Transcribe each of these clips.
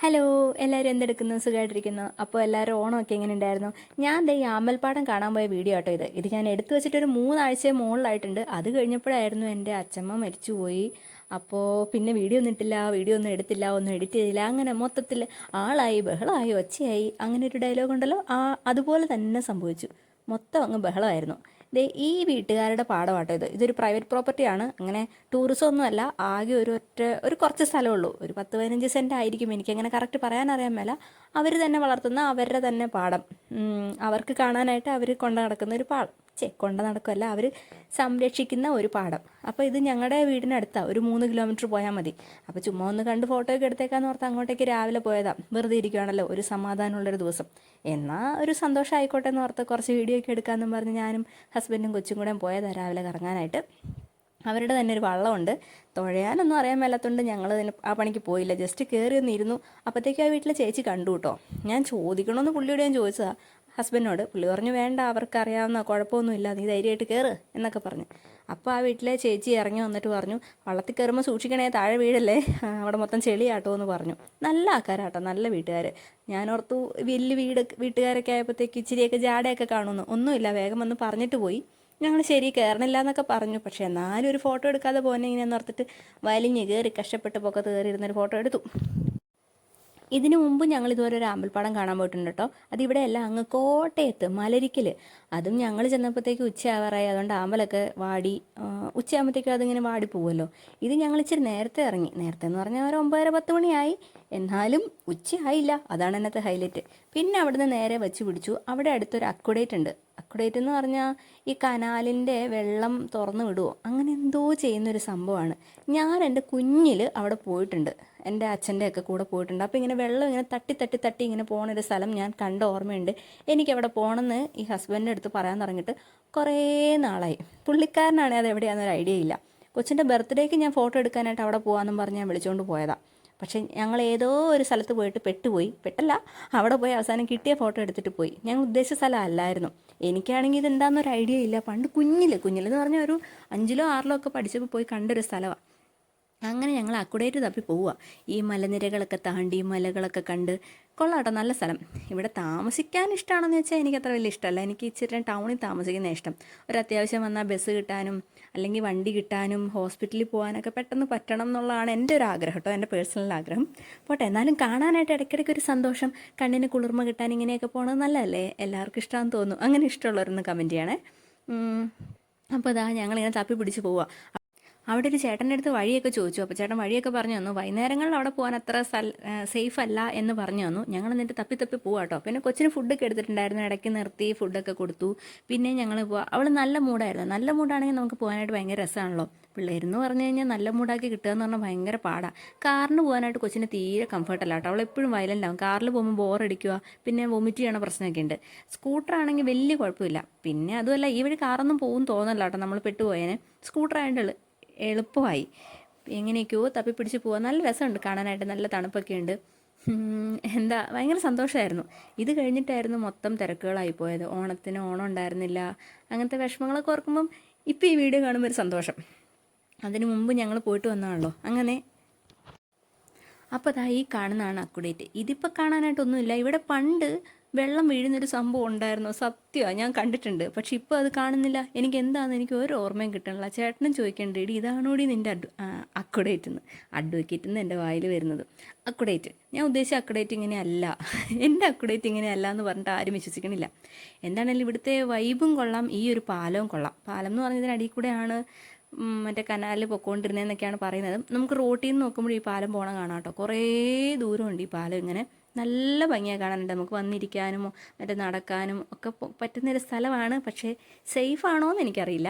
Hello, എല്ലാവരും എന്തെടുക്കുന്നു? സുഖമായിട്ടിരിക്കുന്നു. അപ്പോൾ എല്ലാവരും ഓണമൊക്കെ എങ്ങനെ ഉണ്ടായിരുന്നു? ഞാൻ ദേ ഈ ആമ്പൽപ്പാടം കാണാൻ പോയ വീഡിയോ ആട്ടോ ഇത് ഞാൻ എടുത്തു വെച്ചിട്ടൊരു 3 ആഴ്ച മുകളിലായിട്ടുണ്ട്. അത് കഴിഞ്ഞപ്പോഴായിരുന്നു എൻ്റെ അച്ഛമ്മ മരിച്ചുപോയി. അപ്പോൾ പിന്നെ വീഡിയോ ഒന്നും ഇട്ടില്ല, വീഡിയോ ഒന്നും എടുത്തില്ല, ഒന്നും എഡിറ്റ് ചെയ്തില്ല. അങ്ങനെ മൊത്തത്തിൽ ആളായി, ബഹളമായി, ഒച്ചയായി. അങ്ങനെ ഒരു ഡയലോഗ് ഉണ്ടല്ലോ, അതുപോലെ തന്നെ സംഭവിച്ചു. മൊത്തം അങ്ങ് ബഹളമായിരുന്നു. ദേ ഈ വീട്ടുകാരുടെ പാടമാട്ടോ ഇതൊരു പ്രൈവറ്റ് പ്രോപ്പർട്ടിയാണ്. അങ്ങനെ ടൂറിസം ഒന്നുമല്ല, ആകെ ഒരു കുറച്ച് സ്ഥലമുള്ളൂ. ഒരു 10-15 സെൻറ്റ് ആയിരിക്കും, എനിക്കങ്ങനെ കറക്റ്റ് പറയാനറിയാൻ മേല. അവർ തന്നെ വളർത്തുന്ന അവരുടെ തന്നെ പാടം. അവർക്ക് കാണാനായിട്ട് അവർ കൊണ്ട് നടക്കുന്ന ഒരു പാടം. കൊണ്ട് നടക്കുമല്ല, അവർ സംരക്ഷിക്കുന്ന ഒരു പാടം. അപ്പോൾ ഇത് ഞങ്ങളുടെ വീടിനടുത്താണ്, ഒരു 3 കിലോമീറ്റർ പോയാൽ മതി. അപ്പോൾ ചുമ്മാ ഒന്ന് കണ്ട് ഫോട്ടോ ഒക്കെ എടുത്തേക്കാന്ന് ഓർത്ത് അങ്ങോട്ടേക്ക് രാവിലെ പോയതാണ്. വെറുതെ ഇരിക്കുകയാണല്ലോ, ഒരു സമാധാനമുള്ളൊരു ദിവസം. എന്നാൽ ഒരു സന്തോഷം ആയിക്കോട്ടെ എന്ന് ഓർത്ത് കുറച്ച് വീഡിയോ ഒക്കെ എടുക്കാമെന്നും പറഞ്ഞ് ഞാനും ഹസ്ബൻഡും കൊച്ചും കൂടെ പോയതാണ് രാവിലെ കറങ്ങാനായിട്ട്. അവരുടെ തന്നെ ഒരു വള്ളമുണ്ട്. തുഴയാനൊന്നും അറിയാൻ മേലാത്തതുകൊണ്ട് ഞങ്ങൾ ആ പണിക്ക് പോയില്ല, ജസ്റ്റ് കയറി ഒന്നിരുന്നു. അപ്പോഴത്തേക്കും ആ വീട്ടിലെ ചേച്ചി കണ്ടു കേട്ടോ. ഞാൻ ചോദിക്കണമെന്ന് പുള്ളിയോട് ഞാൻ ചോദിച്ചതാണ്, ഹസ്ബൻഡിനോട്. പുള്ളി പറഞ്ഞു വേണ്ട, അവർക്കറിയാവുന്ന, കുഴപ്പമൊന്നുമില്ല, നീ ധൈര്യമായിട്ട് കയറ് എന്നൊക്കെ പറഞ്ഞു. അപ്പോൾ ആ വീട്ടിലെ ചേച്ചി ഇറങ്ങി വന്നിട്ട് പറഞ്ഞു, വള്ളത്തിൽ കയറുമ്പോൾ സൂക്ഷിക്കണേ, താഴെ വീഴല്ലേ, അവിടെ മൊത്തം ചെളിയാട്ടോ എന്ന് പറഞ്ഞു. നല്ല ആൾക്കാരാട്ടോ, നല്ല വീട്ടുകാർ. ഞാനോർത്തു വലിയ വീട്ടുകാരൊക്കെ ആയപ്പോഴത്തേക്ക് ഇച്ചിരിയൊക്കെ ജാടയൊക്കെ കാണുമെന്ന്. ഒന്നുമില്ല, വേഗം വന്ന് പറഞ്ഞിട്ട് പോയി. ഞങ്ങൾ ശരി കയറണില്ല എന്നൊക്കെ പറഞ്ഞു. പക്ഷേ എന്നാലും ഒരു ഫോട്ടോ എടുക്കാതെ പോകുന്ന ഇങ്ങനെയെന്ന് ഓർത്തിട്ട് വലിഞ്ഞ് കയറി കഷ്ടപ്പെട്ട് പൊക്കത്ത് കയറി ഇരുന്നൊരു ഫോട്ടോ എടുത്തു. ഇതിനു മുമ്പ് ഞങ്ങൾ ഇതുവരെ ഒരു അമ്പൽപ്പാടം കാണാൻ പോയിട്ടുണ്ട് കേട്ടോ. അതിവിടെയല്ല, അങ്ങ് കോട്ടയത്ത് മലരിക്കൽ. അതും ഞങ്ങൾ ചെന്നപ്പോഴത്തേക്ക് ഉച്ചയാവാറായി. അതുകൊണ്ട് ആമ്പലൊക്കെ വാടി, ഉച്ചയാകുമ്പോഴത്തേക്കും അതിങ്ങനെ വാടി പോകുമല്ലോ. ഇത് ഞങ്ങൾ ഇച്ചിരി നേരത്തെ ഇറങ്ങി. നേരത്തെ എന്ന് പറഞ്ഞാൽ ഒരു 9:30-10 മണിയായി. എന്നാലും ഉച്ചയായില്ല, അതാണ് എന്നത്തെ ഹൈലൈറ്റ്. പിന്നെ അവിടുന്ന് നേരെ വെച്ച് പിടിച്ചു. അവിടെ അടുത്തൊരു അക്വഡേറ്റ് ഉണ്ട്. അക്വഡേറ്റ് എന്ന് പറഞ്ഞാൽ ഈ കനാലിൻ്റെ വെള്ളം തുറന്നു വിടുമോ അങ്ങനെ എന്തോ ചെയ്യുന്നൊരു സംഭവമാണ്. ഞാൻ എൻ്റെ കുഞ്ഞിൽ അവിടെ പോയിട്ടുണ്ട്, എൻ്റെ അച്ഛൻ്റെ ഒക്കെ കൂടെ പോയിട്ടുണ്ട്. അപ്പോൾ ഇങ്ങനെ വെള്ളം ഇങ്ങനെ തട്ടി തട്ടി തട്ടി ഇങ്ങനെ പോകുന്നൊരു സ്ഥലം ഞാൻ കണ്ട ഓർമ്മയുണ്ട്. എനിക്കവിടെ പോകണമെന്ന് ഈ ഹസ്ബൻഡിൻ്റെ അടുത്ത് പറയാൻ തുടങ്ങിയിട്ട് കുറേ നാളായി. പുള്ളിക്കാരനാണെങ്കിൽ അത് എവിടെയാണെന്നൊരു ഐഡിയ ഇല്ല. കൊച്ചിൻ്റെ ബർത്ത്ഡേക്ക് ഞാൻ ഫോട്ടോ എടുക്കാനായിട്ട് അവിടെ പോകാമെന്നും പറഞ്ഞ് ഞാൻ വിളിച്ചുകൊണ്ട് പോയതാണ്. പക്ഷേ ഞങ്ങൾ ഏതോ ഒരു സ്ഥലത്ത് പോയിട്ട് പെട്ടല്ല, അവിടെ പോയി അവസാനം കിട്ടിയ ഫോട്ടോ എടുത്തിട്ട് പോയി. ഞങ്ങൾ ഉദ്ദേശിച്ച സ്ഥലം അല്ലായിരുന്നു. എനിക്കാണെങ്കിൽ ഇതെന്താണെന്നൊരു ഐഡിയ ഇല്ല. പണ്ട് കുഞ്ഞിലെന്ന് പറഞ്ഞാൽ ഒരു 5-ലോ 6-ലോ ഒക്കെ പഠിച്ചപ്പോൾ പോയി കണ്ടൊരു സ്ഥലമാണ്. അങ്ങനെ ഞങ്ങൾ അക്കുഡേറ്റ് തപ്പി പോവുക. ഈ മലനിരകളൊക്കെ താണ്ടി മലകളൊക്കെ കണ്ട് കൊള്ളാട്ടോ, നല്ല സ്ഥലം. ഇവിടെ താമസിക്കാൻ ഇഷ്ടമാണെന്ന് വെച്ചാൽ എനിക്കത്ര വലിയ ഇഷ്ടമല്ല. എനിക്ക് ഇച്ചിരി ടൗണിൽ താമസിക്കുന്ന ഇഷ്ടം. ഒരു അത്യാവശ്യം വന്നാൽ ബസ് കിട്ടാനും അല്ലെങ്കിൽ വണ്ടി കിട്ടാനും ഹോസ്പിറ്റലിൽ പോകാനൊക്കെ പെട്ടെന്ന് പറ്റണം എന്നുള്ളതാണ് എൻ്റെ ഒരു ആഗ്രഹം കേട്ടോ, എൻ്റെ പേഴ്സണൽ ആഗ്രഹം. പോട്ടെ, എന്നാലും കാണാനായിട്ട് ഇടയ്ക്കിടയ്ക്ക് ഒരു സന്തോഷം, കണ്ണിന് കുളിർമ കിട്ടാൻ ഇങ്ങനെയൊക്കെ പോകണത് നല്ലതല്ലേ? എല്ലാവർക്കും ഇഷ്ടമാണെന്ന് തോന്നുന്നു. അങ്ങനെ ഇഷ്ടമുള്ളവരൊന്ന് കമൻറ്റ് ചെയ്യണേ. അപ്പോൾ ഇതാ ഞങ്ങളിങ്ങനെ തപ്പി പിടിച്ച് പോവുക. അവിടെ ഒരു ചേട്ടൻ്റെ അടുത്ത് വഴിയൊക്കെ ചോദിച്ചു. അപ്പോൾ ചേട്ടൻ വഴിയൊക്കെ പറഞ്ഞു തന്നു. വൈകുന്നേരങ്ങളിൽ അവിടെ പോകാൻ അത്ര സേഫ് അല്ല എന്ന് പറഞ്ഞു തന്നു. ഞങ്ങൾ എന്നിട്ട് തപ്പി പോവാം കേട്ടോ. പിന്നെ കൊച്ചിന് ഫുഡൊക്കെ എടുത്തിട്ടുണ്ടായിരുന്നു, ഇടയ്ക്ക് നിർത്തി ഫുഡൊക്കെ കൊടുത്തു. പിന്നെ ഞങ്ങൾ പോവാം. അവൾ നല്ല മൂഡായിരുന്നു. നല്ല മൂഡാണെങ്കിൽ നമുക്ക് പോകാനായിട്ട് ഭയങ്കര രസമാണല്ലോ. പിള്ളേരെന്ന് പറഞ്ഞു കഴിഞ്ഞാൽ നല്ല മൂഡാക്കി കിട്ടുക എന്ന് പറഞ്ഞാൽ ഭയങ്കര പാടാണ്. കാറിന് പോകാനായിട്ട് കൊച്ചിന് തീരെ കംഫർട്ടല്ല കേട്ടോ. അവൾ എപ്പോഴും വയലൻ്റ് ആവും. കാറിൽ പോകുമ്പോൾ ബോറടിക്കുക, പിന്നെ വൊമിറ്റ് ചെയ്യണ പ്രശ്നമൊക്കെ ഉണ്ട്. സ്കൂട്ടറാണെങ്കിൽ വലിയ കുഴപ്പമില്ല. പിന്നെ അതുമല്ല, ഈ വഴി കാറൊന്നും പോകും തോന്നല്ല കേട്ടോ, നമ്മൾ പെട്ടുപോയേനെ. സ്കൂട്ടറായതുകൊണ്ട് എളുപ്പമായി. എങ്ങനെയൊക്കെയോ തപ്പി പിടിച്ച് പോകാൻ നല്ല രസമുണ്ട് കാണാനായിട്ട്, നല്ല തണുപ്പൊക്കെ ഉണ്ട്. എന്താ ഭയങ്കര സന്തോഷമായിരുന്നു. ഇത് കഴിഞ്ഞിട്ടായിരുന്നു മൊത്തം തിരക്കുകളായി പോയത്. ഓണത്തിന് ഓണം ഉണ്ടായിരുന്നില്ല, അങ്ങനത്തെ വിഷമങ്ങളൊക്കെ ഓർക്കുമ്പം ഇപ്പം ഈ വീഡിയോ കാണുമ്പോൾ ഒരു സന്തോഷം. അതിന് മുമ്പ് ഞങ്ങൾ പോയിട്ട് വന്നതാണല്ലോ. അങ്ങനെ അപ്പോൾ അതാ ഈ കാണുന്നതാണ് അക്കുഡേറ്റ്. ഇതിപ്പോൾ കാണാനായിട്ടൊന്നുമില്ല. ഇവിടെ പണ്ട് വെള്ളം വീഴുന്നൊരു സംഭവം ഉണ്ടായിരുന്നു, സത്യമാണ്, ഞാൻ കണ്ടിട്ടുണ്ട്. പക്ഷെ ഇപ്പോൾ അത് കാണുന്നില്ല. എനിക്ക് എന്താണെന്ന് എനിക്ക് ഒരു ഓർമ്മയും കിട്ടണില്ല. ചേട്ടനും ചോദിക്കേണ്ട, ഇടി ഇതാണോടി നിൻ്റെ അക്കുഡേറ്റ് എന്ന്. അഡ്വക്കേറ്റ് എന്ന് എൻ്റെ വായിൽ വരുന്നത്. അക്കുഡേറ്റ്, ഞാൻ ഉദ്ദേശിച്ച അക്കുഡേറ്റ് ഇങ്ങനെയല്ല, എൻ്റെ അക്കുഡേറ്റ് ഇങ്ങനെയല്ല എന്ന് പറഞ്ഞിട്ട് ആരും വിശ്വസിക്കണില്ല. എന്താണെങ്കിലും ഇവിടുത്തെ വൈബും കൊള്ളാം, ഈ ഒരു പാലവും കൊള്ളാം. പാലം എന്ന് പറഞ്ഞതിന് അടിയിൽ കൂടെയാണ് മറ്റേ കനാലിൽ പൊക്കോണ്ടിരുന്നതെന്നൊക്കെയാണ് പറയുന്നത്. നമുക്ക് റോട്ടിൽ നിന്ന് നോക്കുമ്പോൾ ഈ പാലം പോകണം കാണാം കേട്ടോ. കുറേ ദൂരമുണ്ട് ഈ പാലം. ഇങ്ങനെ നല്ല ഭംഗിയാണ് കാണാനുണ്ട്. നമുക്ക് വന്നിരിക്കാനും മറ്റേ നടക്കാനും ഒക്കെ പറ്റുന്നൊരു സ്ഥലമാണ്. പക്ഷേ സേഫ് ആണോ എന്ന് എനിക്കറിയില്ല.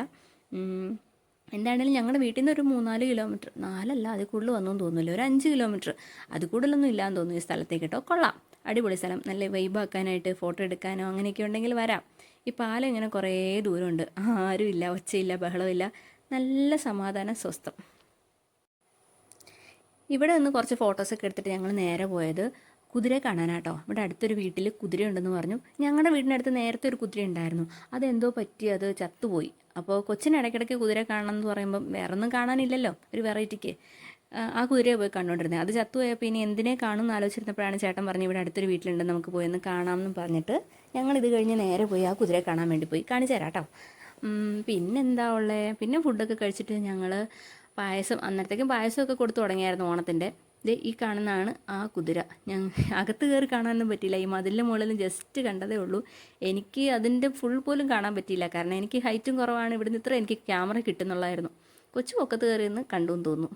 എന്താണെങ്കിലും ഞങ്ങളുടെ വീട്ടിൽ നിന്ന് ഒരു 3-4 കിലോമീറ്റർ, 4 അതിൽ കൂടുതൽ വന്നോന്ന് തോന്നുന്നില്ല, ഒരു 5 കിലോമീറ്റർ, അത് കൂടുതലൊന്നും ഇല്ലാന്ന് തോന്നുന്നു ഈ സ്ഥലത്തേക്ക് കേട്ടോ. കൊള്ളാം, അടിപൊളി സ്ഥലം. നല്ല വൈബാക്കാനായിട്ട് ഫോട്ടോ എടുക്കാനോ അങ്ങനെയൊക്കെ ഉണ്ടെങ്കിൽ വരാം. ഈ പാലം ഇങ്ങനെ കുറേ ദൂരമുണ്ട്, ആരുമില്ല, ഒച്ചയില്ല, ബഹളമില്ല, നല്ല സമാധാനം, സ്വസ്ഥം. ഇവിടെ നിന്ന് കുറച്ച് ഫോട്ടോസൊക്കെ എടുത്തിട്ട് ഞങ്ങൾ നേരെ പോയത് കുതിരയെ കാണാനാട്ടോ. ഇവിടെ അടുത്തൊരു വീട്ടിൽ കുതിരയുണ്ടെന്ന് പറഞ്ഞു. ഞങ്ങളുടെ വീടിനടുത്ത് നേരത്തെ ഒരു കുതിര ഉണ്ടായിരുന്നു, അതെന്തോ പറ്റി അത് ചത്തുപോയി. അപ്പോൾ കൊച്ചിന് ഇടയ്ക്കിടയ്ക്ക് കുതിര കാണണം എന്ന് പറയുമ്പം വേറെ ഒന്നും കാണാനില്ലല്ലോ, ഒരു വെറൈറ്റിക്ക്. ആ കുതിരയെ പോയി കണ്ടുകൊണ്ടിരുന്നത്. അത് ചത്തുപോയപ്പോൾ ഇനി എന്തിനെ കാണും എന്ന് ആലോചിച്ചിരുന്നപ്പോഴാണ് ചേട്ടൻ പറഞ്ഞു ഇവിടെ അടുത്തൊരു വീട്ടിലുണ്ട്, നമുക്ക് പോയി ഒന്ന് കാണാമെന്ന് പറഞ്ഞിട്ട് ഞങ്ങൾ ഇത് കഴിഞ്ഞ് നേരെ പോയി ആ കുതിരയെ കാണാൻ വേണ്ടി പോയി. കാണിച്ചു തരാം കേട്ടോ. പിന്നെന്താ ഉള്ളത്, പിന്നെ ഫുഡൊക്കെ കഴിച്ചിട്ട് ഞങ്ങൾ പായസം, അന്നേരത്തേക്കും പായസമൊക്കെ കൊടുത്തു തുടങ്ങിയായിരുന്നു ഓണത്തിൻ്റെ. ഇത് ഈ കാണുന്നതാണ് ആ കുതിര. അകത്ത് കയറി കാണാനൊന്നും പറ്റിയില്ല, ഈ മതിലിൻ്റെ മുകളിൽ ജസ്റ്റ് കണ്ടതേ ഉള്ളൂ. എനിക്ക് അതിൻ്റെ ഫുൾ പോലും കാണാൻ പറ്റിയില്ല, കാരണം എനിക്ക് ഹൈറ്റും കുറവാണ്, ഇവിടുന്ന് ഇത്ര എനിക്ക് ക്യാമറ കിട്ടുന്നുള്ളായിരുന്നു. കൊച്ചു പൊക്കത്ത് കയറി നിന്ന് കണ്ടു എന്ന് തോന്നുന്നു.